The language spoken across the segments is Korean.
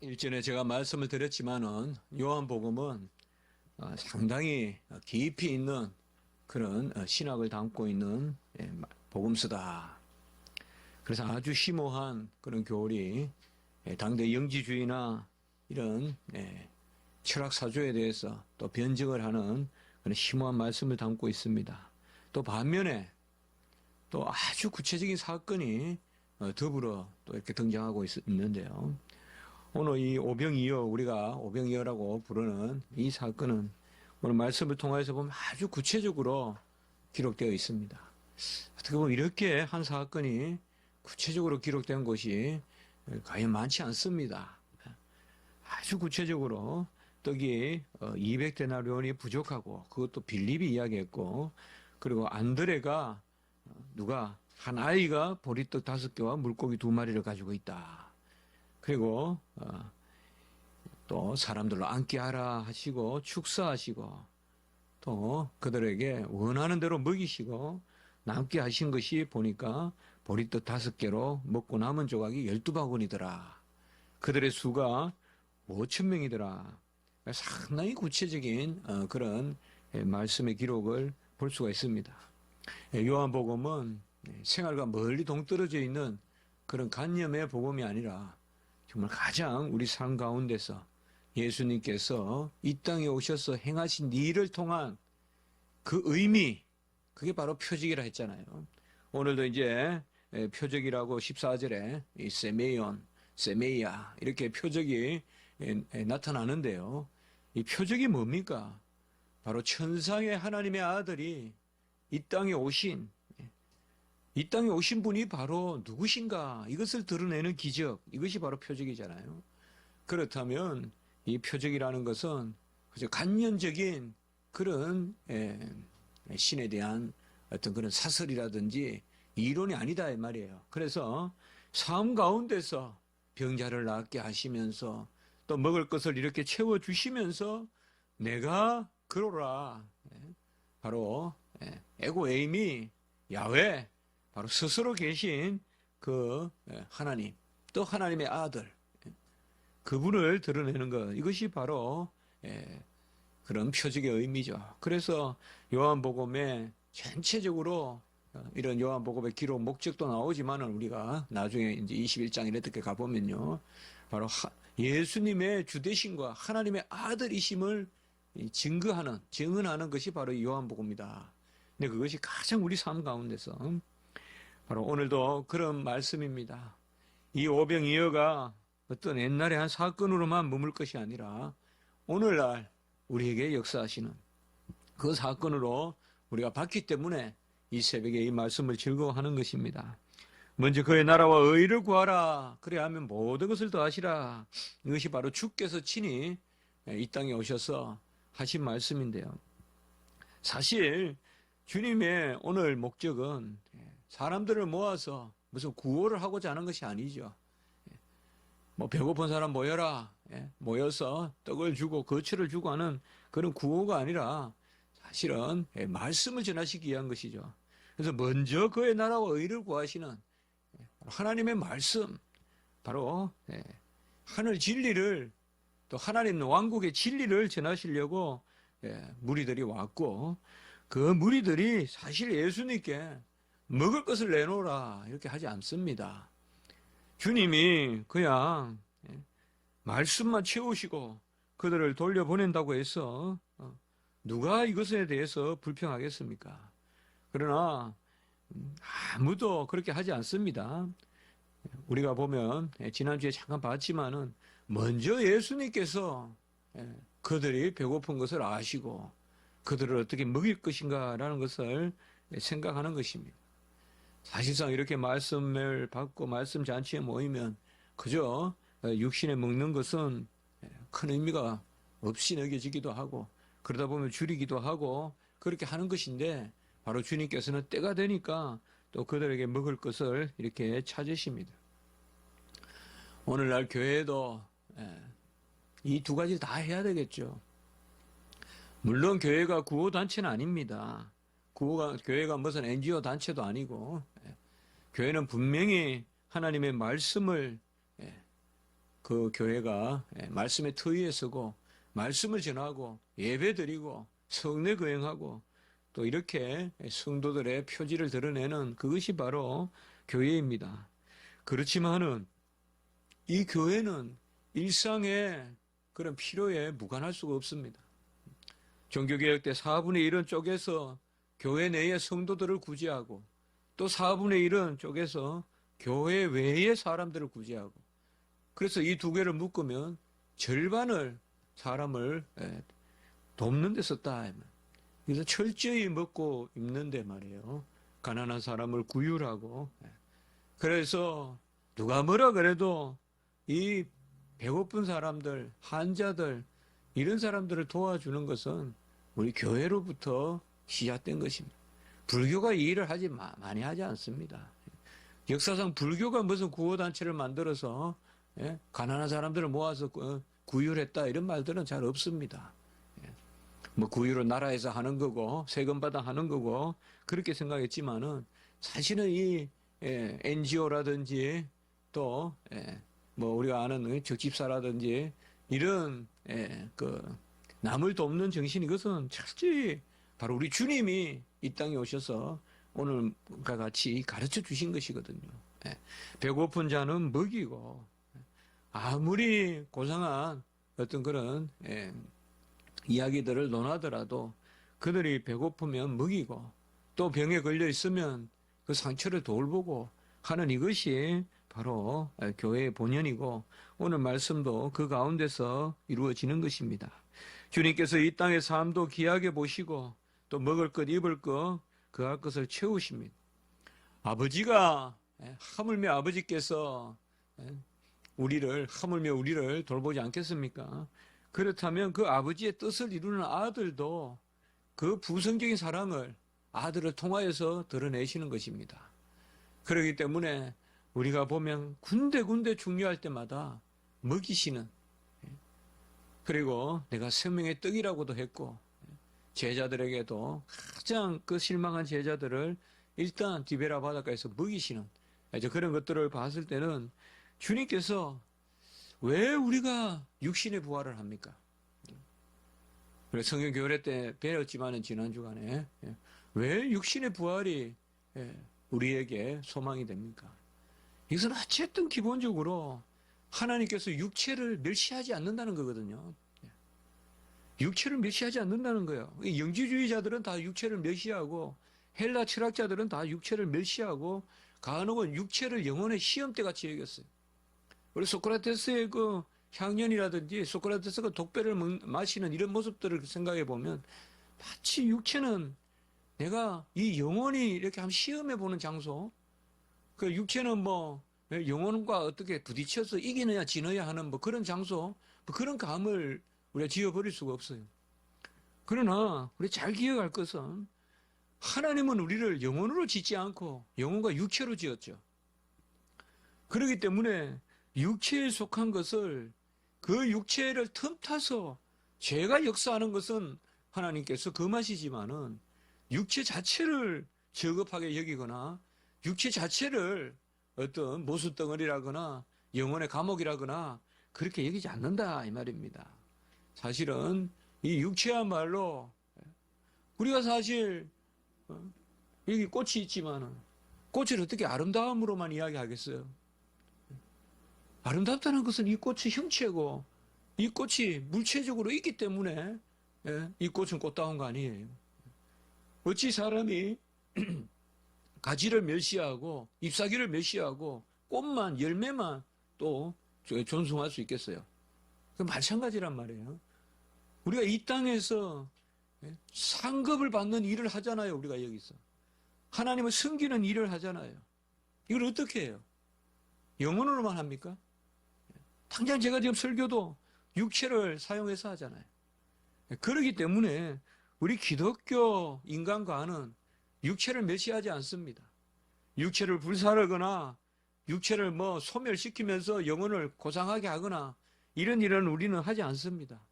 일전에 제가 말씀을 드렸지만은 요한복음은 상당히 깊이 있는 그런 신학을 담고 있는 복음서다. 그래서 아주 심오한 그런 교리, 당대 영지주의나 이런 철학 사조에 대해서 또 변증을 하는 그런 심오한 말씀을 담고 있습니다. 또 반면에 또 아주 구체적인 사건이 더불어 또 이렇게 등장하고 있는데요. 오늘 이 오병이어, 우리가 오병이어라고 부르는 이 사건은 오늘 말씀을 통해서 보면 아주 구체적으로 기록되어 있습니다. 어떻게 보면 이렇게 한 사건이 구체적으로 기록된 것이 과연 많지 않습니다. 아주 구체적으로 떡이 200데나리온이 부족하고 그것도 빌립이 이야기했고, 그리고 안드레가 한 아이가 보리떡 5개와 물고기 2마리를 가지고 있다. 그리고 또 사람들로 앉게 하라 하시고 축사하시고 또 그들에게 원하는 대로 먹이시고 남게 하신 것이 보니까 보리떡 5개로 먹고 남은 조각이 12바구니더라. 그들의 수가 5,000명이더라. 상당히 구체적인 그런 말씀의 기록을 볼 수가 있습니다. 요한복음은 생활과 멀리 동떨어져 있는 그런 관념의 복음이 아니라 정말 가장 우리 삶 가운데서 예수님께서 이 땅에 오셔서 행하신 일을 통한 그 의미, 그게 바로 표적이라 했잖아요. 오늘도 이제 표적이라고 14절에 이 세메이온, 세메이아 이렇게 표적이 나타나는데요. 이 표적이 뭡니까? 바로 천상의 하나님의 아들이 이 땅에 오신 분이 바로 누구신가? 이것을 드러내는 기적, 이것이 바로 표적이잖아요. 그렇다면 이 표적이라는 것은 그저 간면적인 그런 신에 대한 어떤 그런 사설이라든지 이론이 아니다 이 말이에요. 그래서 삶 가운데서 병자를 낫게 하시면서 또 먹을 것을 이렇게 채워주시면서 내가 그러라. 바로 에고에임이 야훼, 바로 스스로 계신 그 하나님, 또 하나님의 아들, 그분을 드러내는 것, 이것이 바로 그런 표적의 의미죠. 그래서 요한복음에 전체적으로 이런 요한복음의 기록 목적도 나오지만은 우리가 나중에 이제 21장 이렇게 가보면요, 바로 예수님의 주되심과 하나님의 아들이심을 증언하는 것이 바로 요한복음이다. 근데 그것이 가장 우리 삶 가운데서 바로 오늘도 그런 말씀입니다. 이 오병이어가 어떤 옛날의 한 사건으로만 머물 것이 아니라 오늘날 우리에게 역사하시는 그 사건으로 우리가 봤기 때문에 이 새벽에 이 말씀을 즐거워하는 것입니다. 먼저 그의 나라와 의를 구하라. 그래야 하면 모든 것을 더하시라. 이것이 바로 주께서 친히 이 땅에 오셔서 하신 말씀인데요. 사실 주님의 오늘 목적은 사람들을 모아서 무슨 구호를 하고자 하는 것이 아니죠. 뭐 배고픈 사람 모여라. 모여서 떡을 주고 거처를 주고 하는 그런 구호가 아니라 사실은 말씀을 전하시기 위한 것이죠. 그래서 먼저 그의 나라와 의를 구하시는 하나님의 말씀, 바로 하늘 진리를, 또 하나님 왕국의 진리를 전하시려고 무리들이 왔고, 그 무리들이 사실 예수님께 먹을 것을 내놓으라 이렇게 하지 않습니다. 주님이 그냥 말씀만 채우시고 그들을 돌려보낸다고 해서 누가 이것에 대해서 불평하겠습니까? 그러나 아무도 그렇게 하지 않습니다. 우리가 보면 지난주에 잠깐 봤지만은 먼저 예수님께서 그들이 배고픈 것을 아시고 그들을 어떻게 먹일 것인가라는 것을 생각하는 것입니다. 사실상 이렇게 말씀을 받고 말씀 잔치에 모이면 그저 육신에 먹는 것은 큰 의미가 없이 여겨지기도 하고 그러다 보면 줄이기도 하고 그렇게 하는 것인데, 바로 주님께서는 때가 되니까 또 그들에게 먹을 것을 이렇게 찾으십니다. 오늘날 교회도 이 두 가지를 다 해야 되겠죠. 물론 교회가 구호단체는 아닙니다. 교회가 무슨 NGO 단체도 아니고, 교회는 분명히 하나님의 말씀을 그 교회가 말씀의 터 위에 서고 말씀을 전하고 예배드리고 성례 거행하고 또 이렇게 성도들의 표지를 드러내는 그것이 바로 교회입니다. 그렇지만은 이 교회는 일상의 그런 필요에 무관할 수가 없습니다. 종교개혁 때 4분의 1은 쪼개서 교회 내의 성도들을 구제하고 또 4분의 1은 쪼개서 교회 외의 사람들을 구제하고 그래서 이 두 개를 묶으면 절반을 사람을 돕는 데 썼다. 그래서 철저히 먹고 입는데 말이에요. 가난한 사람을 구휼하고 그래서 누가 뭐라 그래도 이 배고픈 사람들, 환자들 이런 사람들을 도와주는 것은 우리 교회로부터 시작된 것입니다. 불교가 이 일을 많이 하지 않습니다. 역사상 불교가 무슨 구호단체를 만들어서 가난한 사람들을 모아서 구휼했다 이런 말들은 잘 없습니다. 뭐 구휼은 나라에서 하는 거고 세금 받아 하는 거고 그렇게 생각했지만은 사실은 이 NGO라든지 또 뭐 우리가 아는 적집사라든지 이런 그 남을 돕는 정신 이것은 철저히 바로 우리 주님이 이 땅에 오셔서 오늘과 같이 가르쳐 주신 것이거든요. 배고픈 자는 먹이고 아무리 고상한 어떤 그런 이야기들을 논하더라도 그들이 배고프면 먹이고 또 병에 걸려 있으면 그 상처를 돌보고 하는 이것이 바로 교회의 본연이고 오늘 말씀도 그 가운데서 이루어지는 것입니다. 주님께서 이 땅의 삶도 귀하게 보시고 또 먹을 것 입을 것 그할 것을 채우십니다. 아버지가 하물며 아버지께서 하물며 우리를 돌보지 않겠습니까? 그렇다면 그 아버지의 뜻을 이루는 아들도 그 부성적인 사랑을 아들을 통하여서 드러내시는 것입니다. 그렇기 때문에 우리가 보면 군데군데 중요할 때마다 먹이시는 그리고 내가 생명의 떡이라고도 했고 제자들에게도 가장 그 실망한 제자들을 일단 디베라 바닷가에서 먹이시는 그런 것들을 봤을 때는 주님께서 왜 우리가 육신의 부활을 합니까? 성경 교회 때 배웠지만은 지난 주간에 왜 육신의 부활이 우리에게 소망이 됩니까? 이것은 어쨌든 기본적으로 하나님께서 육체를 멸시하지 않는다는 거거든요. 육체를 멸시하지 않는다는 거예요. 영지주의자들은 다 육체를 멸시하고 헬라 철학자들은 다 육체를 멸시하고 간혹은 육체를 영혼의 시험대 같이 여겼어요. 우리 소크라테스의 그 향연이라든지 소크라테스가 독배를 마시는 이런 모습들을 생각해 보면 마치 육체는 내가 이 영혼이 이렇게 한번 시험해 보는 장소 그 육체는 뭐 영혼과 어떻게 부딪혀서 이기느냐 지느냐 하는 뭐 그런 장소 뭐 그런 감을 우리가 지어버릴 수가 없어요. 그러나 우리 잘 기억할 것은 하나님은 우리를 영혼으로 짓지 않고 영혼과 육체로 지었죠. 그렇기 때문에 육체에 속한 것을 그 육체를 틈타서 죄가 역사하는 것은 하나님께서 금하시지만은 육체 자체를 저급하게 여기거나 육체 자체를 어떤 모수덩어리라거나 영혼의 감옥이라거나 그렇게 여기지 않는다 이 말입니다. 사실은 이 육체야말로 우리가 사실 여기 꽃이 있지만은 꽃을 어떻게 아름다움으로만 이야기하겠어요? 아름답다는 것은 이 꽃의 형체고 이 꽃이 물체적으로 있기 때문에 이 꽃은 꽃다운 거 아니에요. 어찌 사람이 가지를 멸시하고 잎사귀를 멸시하고 꽃만 열매만 또 존중할 수 있겠어요? 그 마찬가지란 말이에요. 우리가 이 땅에서 상급을 받는 일을 하잖아요. 우리가 여기서 하나님을 섬기는 일을 하잖아요. 이걸 어떻게 해요? 영혼으로만 합니까? 당장 제가 지금 설교도 육체를 사용해서 하잖아요. 그렇기 때문에 우리 기독교 인간과는 육체를 멸시하지 않습니다. 육체를 불사르거나 육체를 뭐 소멸시키면서 영혼을 고상하게 하거나 이런 일은 우리는 하지 않습니다.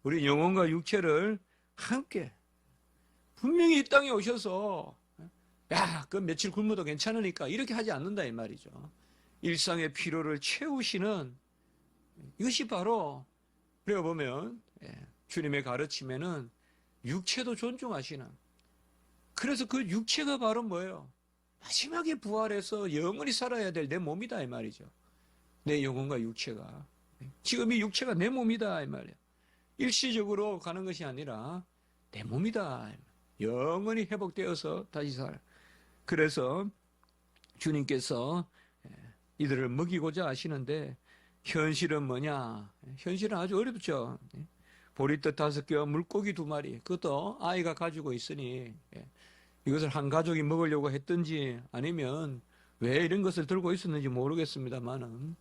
우리 영혼과 육체를 함께 분명히 이 땅에 오셔서 야, 그 며칠 굶어도 괜찮으니까 이렇게 하지 않는다 이 말이죠. 일상의 피로를 채우시는 이것이 바로 그래 보면 주님의 가르침에는 육체도 존중하시는, 그래서 그 육체가 바로 뭐예요? 마지막에 부활해서 영원히 살아야 될 내 몸이다 이 말이죠. 내 영혼과 육체가. 지금 이 육체가 내 몸이다 이 말이에요. 일시적으로 가는 것이 아니라 내 몸이다. 영원히 회복되어서 다시 살아. 그래서 주님께서 이들을 먹이고자 하시는데 현실은 뭐냐? 현실은 아주 어렵죠. 보리떡 5개와 물고기 2마리, 그것도 아이가 가지고 있으니 이것을 한 가족이 먹으려고 했든지 아니면 왜 이런 것을 들고 있었는지 모르겠습니다만은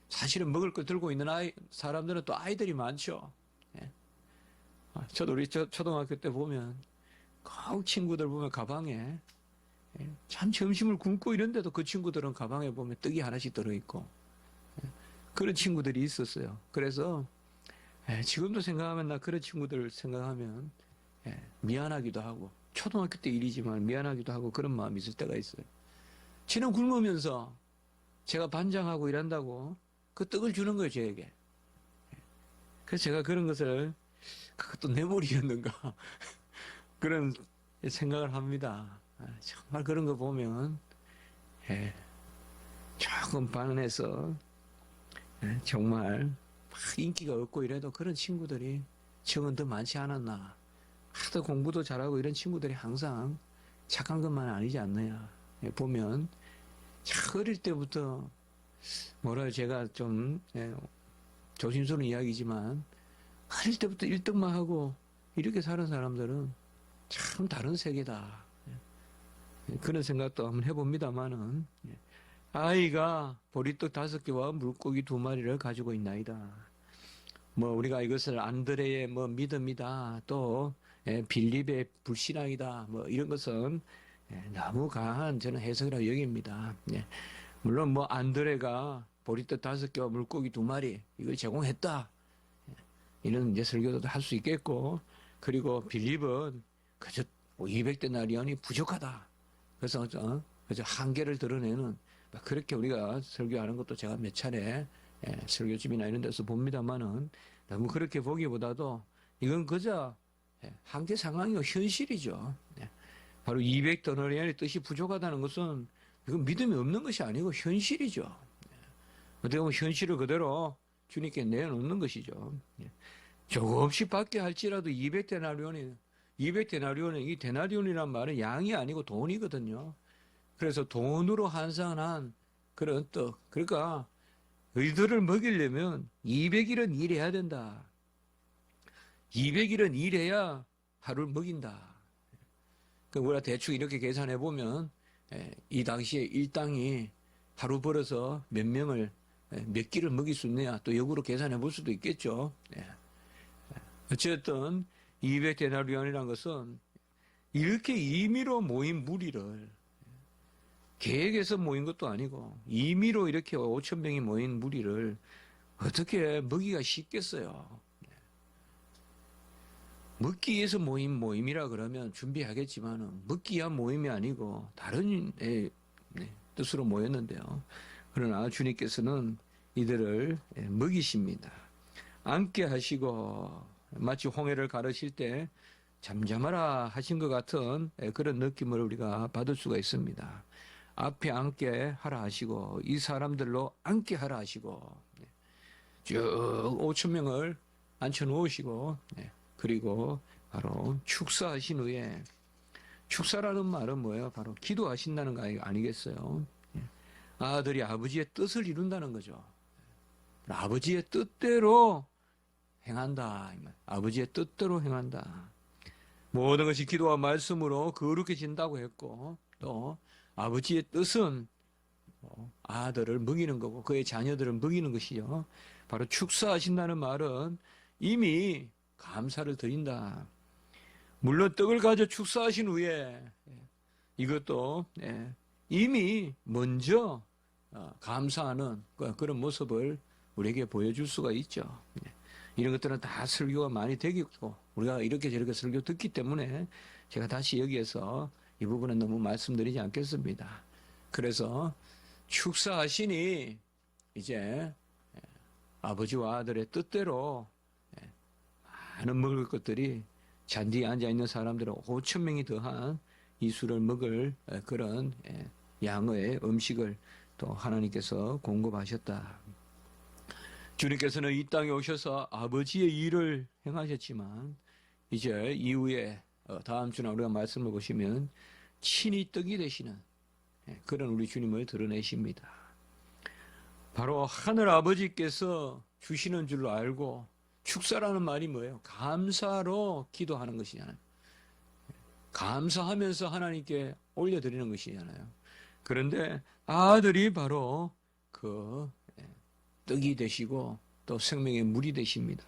사실은 먹을 걸 들고 있는 사람들은 또 아이들이 많죠. 저도 우리 초등학교 때 보면 꼭 친구들 보면 가방에 참 점심을 굶고 이런데도 그 친구들은 가방에 보면 떡이 하나씩 들어있고 그런 친구들이 있었어요. 그래서 지금도 생각하면 나 그런 친구들 생각하면 미안하기도 하고 초등학교 때 일이지만 미안하기도 하고 그런 마음이 있을 때가 있어요. 지는 굶으면서 제가 반장하고 일한다고 그 떡을 주는 거예요, 저에게. 그래서 제가 그런 것을 그것도 뇌물이었는가 그런 생각을 합니다. 정말 그런 거 보면 조금 반해서 정말 막 인기가 없고 이래도 그런 친구들이 정은 더 많지 않았나. 하도 공부도 잘하고 이런 친구들이 항상 착한 것만 아니지 않느냐. 보면 참 어릴 때부터 뭐라 제가 좀 조심스러운 이야기지만 어릴 때부터 1등만 하고 이렇게 사는 사람들은 참 다른 세계다. 그런 생각도 한번 해봅니다만은 아이가 보리떡 5개와 물고기 2마리를 가지고 있나이다. 뭐 우리가 이것을 안드레의 뭐 믿음이다, 또 빌립의 불신앙이다, 뭐 이런 것은 너무 강한 저는 해석이라고 여깁니다. 물론 뭐 안드레가 보리떡 5개와 물고기 2마리 이걸 제공했다, 이런 이제 설교도 할 수 있겠고, 그리고 빌립은 그저 200데나리온이 부족하다. 그래서 한계를 드러내는 그렇게 우리가 설교하는 것도 제가 몇 차례 설교집이나 이런 데서 봅니다만은 너무 그렇게 보기보다도 이건 그저 한계 상황이고 현실이죠. 바로 200데나리온의 뜻이 부족하다는 것은 이건 믿음이 없는 것이 아니고 현실이죠. 어떻게 보면 현실을 그대로 주님께 내놓는 것이죠. 조금씩 받게 할지라도 200데나리온이 이 데나리온이란 말은 양이 아니고 돈이거든요. 그래서 돈으로 환산한 그런 떡. 그러니까 의들을 먹이려면 200일은 일해야 된다. 200일은 일해야 하루를 먹인다. 우리가 대충 이렇게 계산해 보면 이 당시에 일당이 하루 벌어서 몇 명을 몇 끼를 먹일 수 있느냐 또 역으로 계산해 볼 수도 있겠죠. 어쨌든 200데나리온이라는 것은 이렇게 임의로 모인 무리를 계획해서 모인 것도 아니고 임의로 이렇게 5,000명이 모인 무리를 어떻게 먹기가 쉽겠어요. 먹기 위해서 모인 모임이라 그러면 준비하겠지만 먹기 위한 모임이 아니고 다른 뜻으로 모였는데요. 그러나 주님께서는 이들을 먹이십니다. 앉게 하시고 마치 홍해를 가르칠 때 잠잠하라 하신 것 같은 그런 느낌을 우리가 받을 수가 있습니다. 앞에 앉게 하라 하시고 이 사람들로 앉게 하라 하시고 쭉 5,000명을 앉혀 놓으시고 그리고 바로 축사하신 후에, 축사라는 말은 뭐예요? 바로 기도하신다는 거 아니겠어요? 아들이 아버지의 뜻을 이룬다는 거죠. 아버지의 뜻대로 행한다. 아버지의 뜻대로 행한다. 모든 것이 기도와 말씀으로 거룩해진다고 했고, 또 아버지의 뜻은 아들을 먹이는 거고 그의 자녀들을 먹이는 것이요. 바로 축사하신다는 말은 이미 감사를 드린다. 물론 떡을 가져 축사하신 후에 이것도 이미 먼저 감사하는 그런 모습을 우리에게 보여줄 수가 있죠. 이런 것들은 다 설교가 많이 되겠고 우리가 이렇게 저렇게 설교 듣기 때문에 제가 다시 여기에서 이 부분은 너무 말씀드리지 않겠습니다. 그래서 축사하시니 이제 아버지와 아들의 뜻대로 많은 먹을 것들이 잔디에 앉아있는 사람들은 5천 명이 더한 이 술을 먹을 그런 양의 음식을 또 하나님께서 공급하셨다. 주님께서는 이 땅에 오셔서 아버지의 일을 행하셨지만 이제 이후에 다음 주나 우리가 말씀을 보시면 친히 떡이 되시는 그런 우리 주님을 드러내십니다. 바로 하늘 아버지께서 주시는 줄로 알고 축사라는 말이 뭐예요? 감사로 기도하는 것이잖아요. 감사하면서 하나님께 올려드리는 것이잖아요. 그런데 아들이 바로 그 떡이 되시고 또 생명의 물이 되십니다.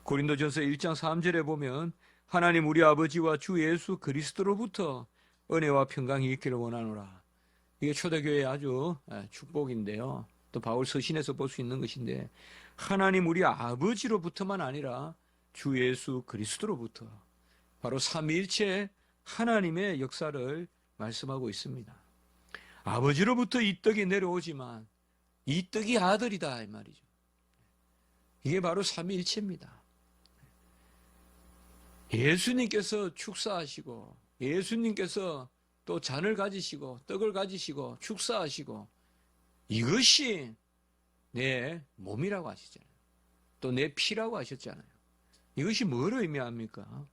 고린도전서 1장 3절에 보면 하나님 우리 아버지와 주 예수 그리스도로부터 은혜와 평강이 있기를 원하노라. 이게 초대교회의 아주 축복인데요. 또 바울 서신에서 볼 수 있는 것인데 하나님 우리 아버지로부터만 아니라 주 예수 그리스도로부터 바로 삼위일체 하나님의 역사를 말씀하고 있습니다. 아버지로부터 이 떡이 내려오지만 이 떡이 아들이다 이 말이죠. 이게 바로 삼위일체입니다. 예수님께서 축사하시고 예수님께서 또 잔을 가지시고 떡을 가지시고 축사하시고 이것이 내 몸이라고 하시잖아요. 또 내 피라고 하셨잖아요. 이것이 뭘 의미합니까?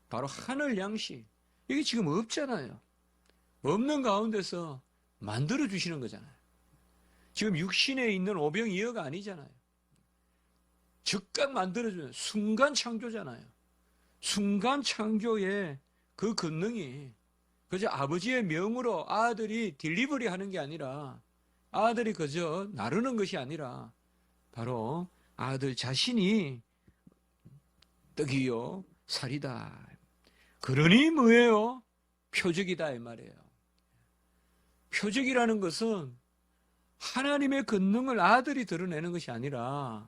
바로 하늘 양식. 이게 지금 없잖아요. 없는 가운데서 만들어 주시는 거잖아요. 지금 육신에 있는 오병이어가 아니잖아요. 즉각 만들어주는 순간 창조잖아요. 순간 창조의 그 권능이 그저 아버지의 명으로 아들이 딜리버리 하는 게 아니라 아들이 그저 나르는 것이 아니라 바로 아들 자신이 떡이요 살이다. 그러니 뭐예요? 표적이다 이 말이에요. 표적이라는 것은 하나님의 권능을 아들이 드러내는 것이 아니라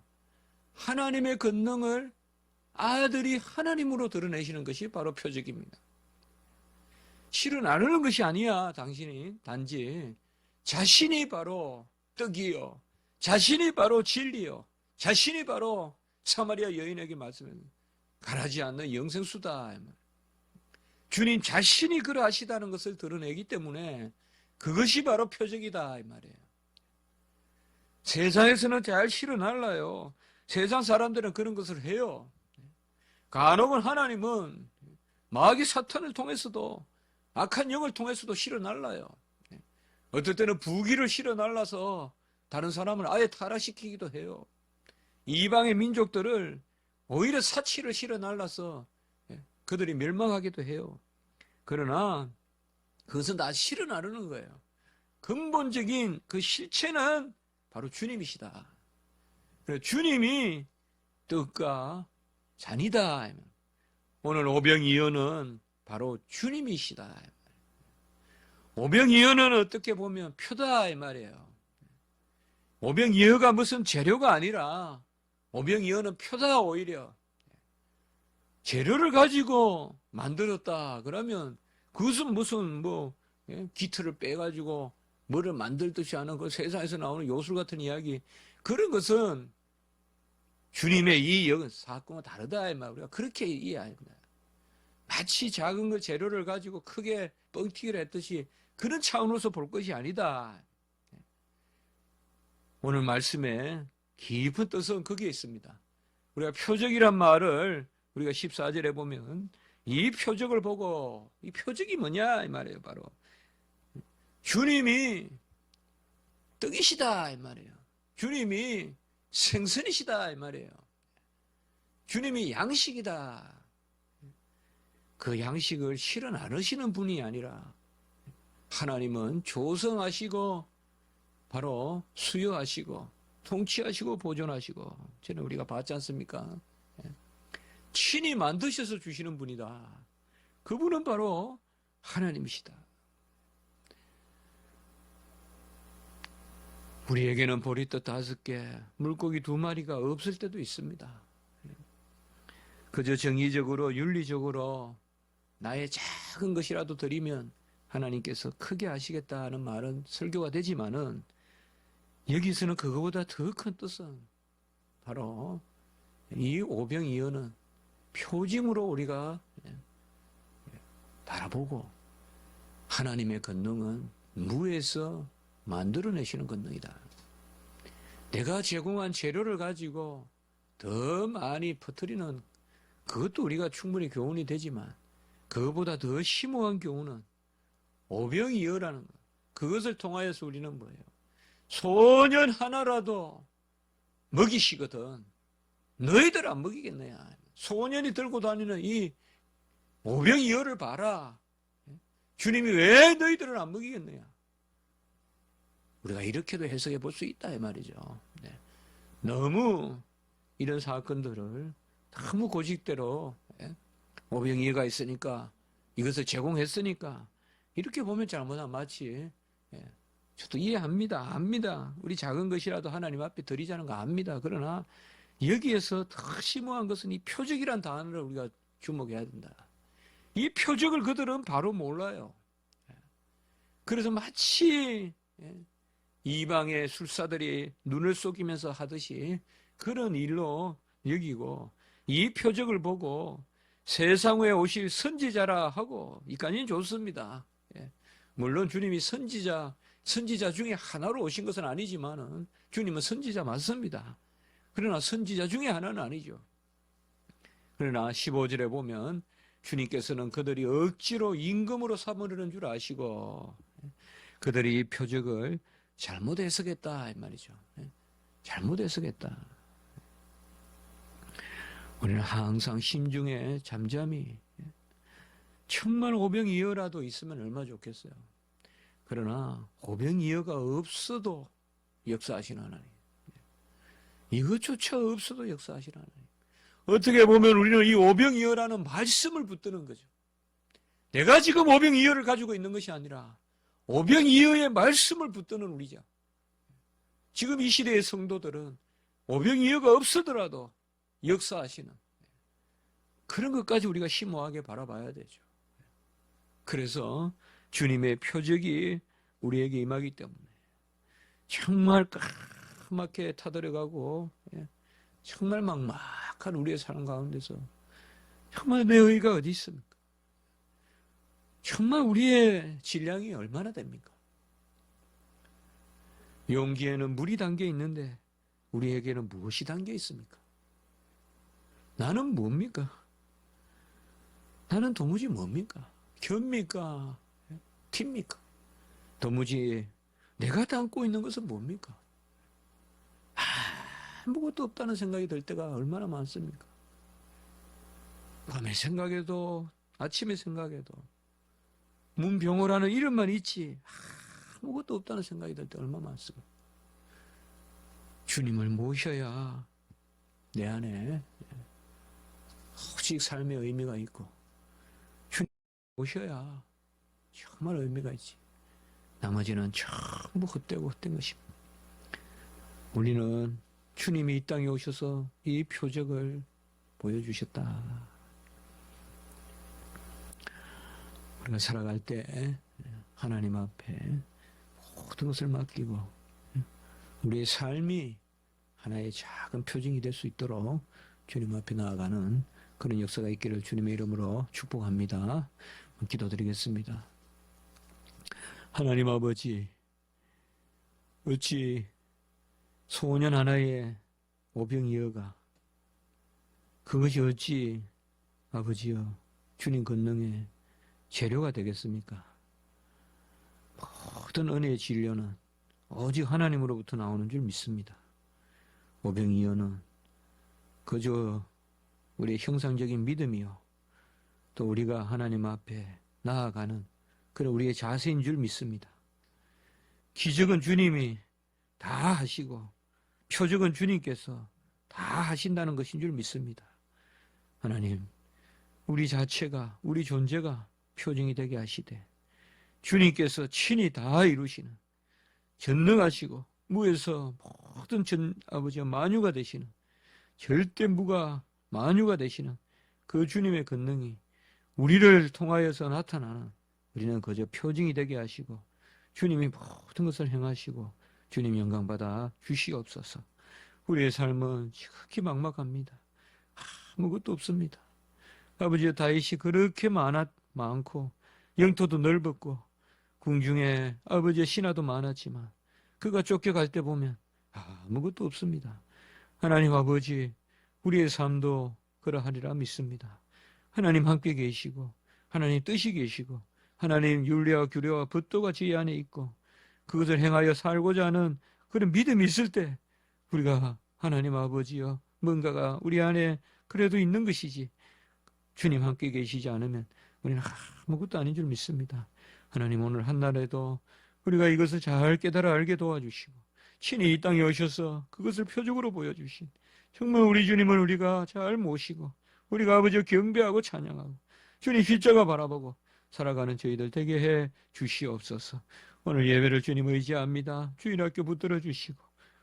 하나님의 권능을 아들이 하나님으로 드러내시는 것이 바로 표적입니다. 실은 나누는 것이 아니야. 당신이 단지 자신이 바로 떡이요, 자신이 바로 진리요, 자신이 바로 사마리아 여인에게 말씀을 가라지 않는 영생수다. 주님 자신이 그러하시다는 것을 드러내기 때문에 그것이 바로 표적이다 이 말이에요. 세상에서는 잘 실현할라요. 세상 사람들은 그런 것을 해요. 간혹은 하나님은 마귀 사탄을 통해서도 악한 영을 통해서도 실현할라요. 어떨 때는 부귀를 실현할라서 다른 사람을 아예 타락시키기도 해요. 이방의 민족들을 오히려 사치를 실현할라서 그들이 멸망하기도 해요. 그러나 그것은 다 실현하려는 거예요. 근본적인 그 실체는 바로 주님이시다. 주님이 떡과 잔이다. 오늘 오병이어는 바로 주님이시다. 오병이어는 어떻게 보면 표다 이 말이에요. 오병이어가 무슨 재료가 아니라 오병이어는 표다. 오히려 재료를 가지고 만들었다 그러면 그것은 무슨 기틀을 빼가지고 뭐를 만들듯이 하는 그 세상에서 나오는 요술 같은 이야기, 그런 것은 주님의 이 사건과 다르다 이 말. 우리가 그렇게 이해합니다. 마치 작은 그 재료를 가지고 크게 뻥튀기를 했듯이 그런 차원으로서 볼 것이 아니다. 오늘 말씀에 깊은 뜻은 거기에 있습니다. 우리가 표적이란 말을 우리가 14절에 보면 이 표적을 보고, 이 표적이 뭐냐 이 말이에요. 바로 주님이 떡이시다 이 말이에요. 주님이 생선이시다 이 말이에요. 주님이 양식이다. 그 양식을 실은 안 하시는 분이 아니라 하나님은 조성하시고 바로 수여하시고 통치하시고 보존하시고, 저는 우리가 봤지 않습니까? 친히 만드셔서 주시는 분이다. 그분은 바로 하나님이시다. 우리에게는 보리떡 5개, 물고기 2마리가 없을 때도 있습니다. 그저 정의적으로 윤리적으로 나의 작은 것이라도 드리면 하나님께서 크게 하시겠다는 말은 설교가 되지만은 여기서는 그거보다 더 큰 뜻은 바로 이 오병이어는 표징으로 우리가 바라보고 하나님의 권능은 무에서 만들어내시는 권능이다. 내가 제공한 재료를 가지고 더 많이 퍼뜨리는 그것도 우리가 충분히 교훈이 되지만 그것보다 더 심오한 교훈은 오병이어라는 것. 그것을 통하여서 우리는 뭐예요? 소년 하나라도 먹이시거든. 너희들 안 먹이겠느냐. 소년이 들고 다니는 이 오병이어를 봐라. 주님이 왜 너희들을 안 먹이겠느냐. 우리가 이렇게도 해석해 볼 수 있다 이 말이죠. 네. 너무 이런 사건들을 너무 고집대로 오병이어가 있으니까 이것을 제공했으니까 이렇게 보면 잘못하면 마치 저도 이해합니다. 압니다. 우리 작은 것이라도 하나님 앞에 드리자는 거 압니다. 그러나 여기에서 더 심오한 것은 이 표적이란 단어를 우리가 주목해야 된다. 이 표적을 그들은 바로 몰라요. 그래서 마치 이방의 술사들이 눈을 속이면서 하듯이 그런 일로 여기고 이 표적을 보고 세상에 오실 선지자라 하고 이까지는 좋습니다. 물론 주님이 선지자 중에 하나로 오신 것은 아니지만은 주님은 선지자 맞습니다. 그러나 선지자 중에 하나는 아니죠. 그러나 15절에 보면 주님께서는 그들이 억지로 임금으로 삼으려는 줄 아시고 그들이 이 표적을 잘못 해석했다 이 말이죠. 잘못 해석했다. 우리는 항상 심중에 잠잠히 정말 오병이어라도 있으면 얼마나 좋겠어요. 그러나 오병이어가 없어도 역사하시는 하나님. 이것조차 없어도 역사하시는 하나님. 어떻게 보면 우리는 이 오병이어라는 말씀을 붙드는 거죠. 내가 지금 오병이어를 가지고 있는 것이 아니라 오병이어의 말씀을 붙드는 우리죠. 지금 이 시대의 성도들은 오병이어가 없어더라도 역사하시는 그런 것까지 우리가 심오하게 바라봐야 되죠. 그래서 주님의 표적이 우리에게 임하기 때문에 정말 까맣게 타들어가고 정말 막막한 우리의 삶 가운데서 정말 내 의의가 어디 있습니까? 정말 우리의 질량이 얼마나 됩니까? 용기에는 물이 담겨 있는데 우리에게는 무엇이 담겨 있습니까? 나는 뭡니까? 나는 도무지 뭡니까? 견입니까? 티입니까? 도무지 내가 담고 있는 것은 뭡니까? 아무것도 없다는 생각이 들 때가 얼마나 많습니까? 밤에 생각해도 아침에 생각해도 문병호라는 이름만 있지 아무것도 없다는 생각이 들 때 얼마나 많습니까? 주님을 모셔야 내 안에 오직 삶의 의미가 있고 주님을 모셔야 정말 의미가 있지. 나머지는 전부 헛되고 헛된 것입니다. 우리는 주님이 이 땅에 오셔서 이 표적을 보여주셨다. 우리가 살아갈 때 하나님 앞에 모든 것을 맡기고 우리의 삶이 하나의 작은 표징이 될 수 있도록 주님 앞에 나아가는 그런 역사가 있기를 주님의 이름으로 축복합니다. 기도드리겠습니다. 하나님 아버지, 어찌 소년 하나의 오병이어가 그것이 어찌 아버지여 주님 권능의 재료가 되겠습니까? 모든 은혜의 진료는 오직 하나님으로부터 나오는 줄 믿습니다. 오병이어는 그저 우리의 형상적인 믿음이요 또 우리가 하나님 앞에 나아가는 그런 우리의 자세인 줄 믿습니다. 기적은 주님이 다 하시고 표적은 주님께서 다 하신다는 것인 줄 믿습니다. 하나님, 우리 자체가 우리 존재가 표징이 되게 하시되 주님께서 친히 다 이루시는 전능하시고 무에서 모든 아버지와 만유가 되시는 절대 무가 만유가 되시는 그 주님의 권능이 우리를 통하여서 나타나는 우리는 그저 표징이 되게 하시고 주님이 모든 것을 행하시고 주님 영광받아 주시옵소서. 우리의 삶은 지극히 막막합니다. 아무것도 없습니다. 아버지, 다윗이 그렇게 많고 영토도 넓었고 궁중에 아버지의 신하도 많았지만 그가 쫓겨갈 때 보면 아무것도 없습니다. 하나님 아버지, 우리의 삶도 그러하리라 믿습니다. 하나님 함께 계시고 하나님 뜻이 계시고 하나님 윤리와 규례와 법도가 저희 안에 있고 그것을 행하여 살고자 하는 그런 믿음이 있을 때 우리가 하나님 아버지여 뭔가가 우리 안에 그래도 있는 것이지 주님 함께 계시지 않으면 우리는 아무것도 아닌 줄 믿습니다. 하나님 오늘 한날에도 우리가 이것을 잘 깨달아 알게 도와주시고 친히 이 땅에 오셔서 그것을 표적으로 보여주신 정말 우리 주님을 우리가 잘 모시고 우리가 아버지와 경배하고 찬양하고 주님 십자가 바라보고 살아가는 저희들 되게 해 주시옵소서. 오늘 예배를 주님 의지합니다. 주일학교 붙들어 주시고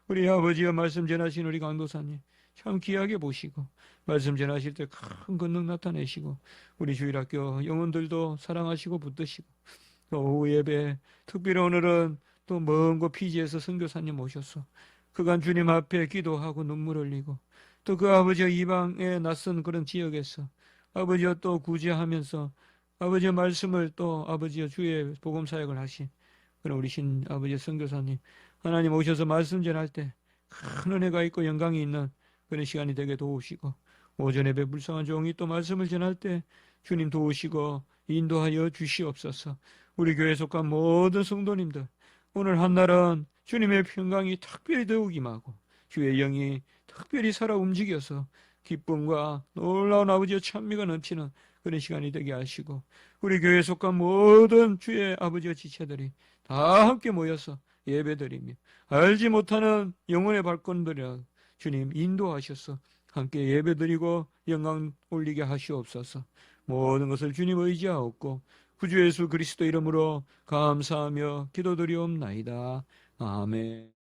우리 아버지와 말씀 전하신 우리 강도사님 참 귀하게 보시고 말씀 전하실 때 큰 권능 나타내시고 우리 주일학교 영혼들도 사랑하시고 붙드시고 또 오후 예배 특별히 오늘은 또 먼 곳 피지에서 선교사님 오셔서 그간 주님 앞에 기도하고 눈물 흘리고 또 그 아버지와 이방의 낯선 그런 지역에서 아버지와 또 구제하면서 아버지의 말씀을 또 아버지와 주의 복음 사역을 하신 그런 우리 신 아버지의 선교사님 하나님 오셔서 말씀 전할 때 큰 은혜가 있고 영광이 있는 그런 시간이 되게 도우시고 오전 예배 불쌍한 종이 또 말씀을 전할 때 주님 도우시고 인도하여 주시옵소서. 우리 교회에 속한 모든 성도님들 오늘 한날은 주님의 평강이 특별히 더욱 임하고 주의 영이 특별히 살아 움직여서 기쁨과 놀라운 아버지의 찬미가 넘치는 그런 시간이 되게 하시고 우리 교회에 속한 모든 주의 아버지의 지체들이 다 함께 모여서 예배드리며 알지 못하는 영혼의 발걸음들이라 주님 인도하셔서 함께 예배드리고 영광 올리게 하시옵소서. 모든 것을 주님 의지하옵고 구주 예수 그리스도 이름으로 감사하며 기도드리옵나이다. 아멘.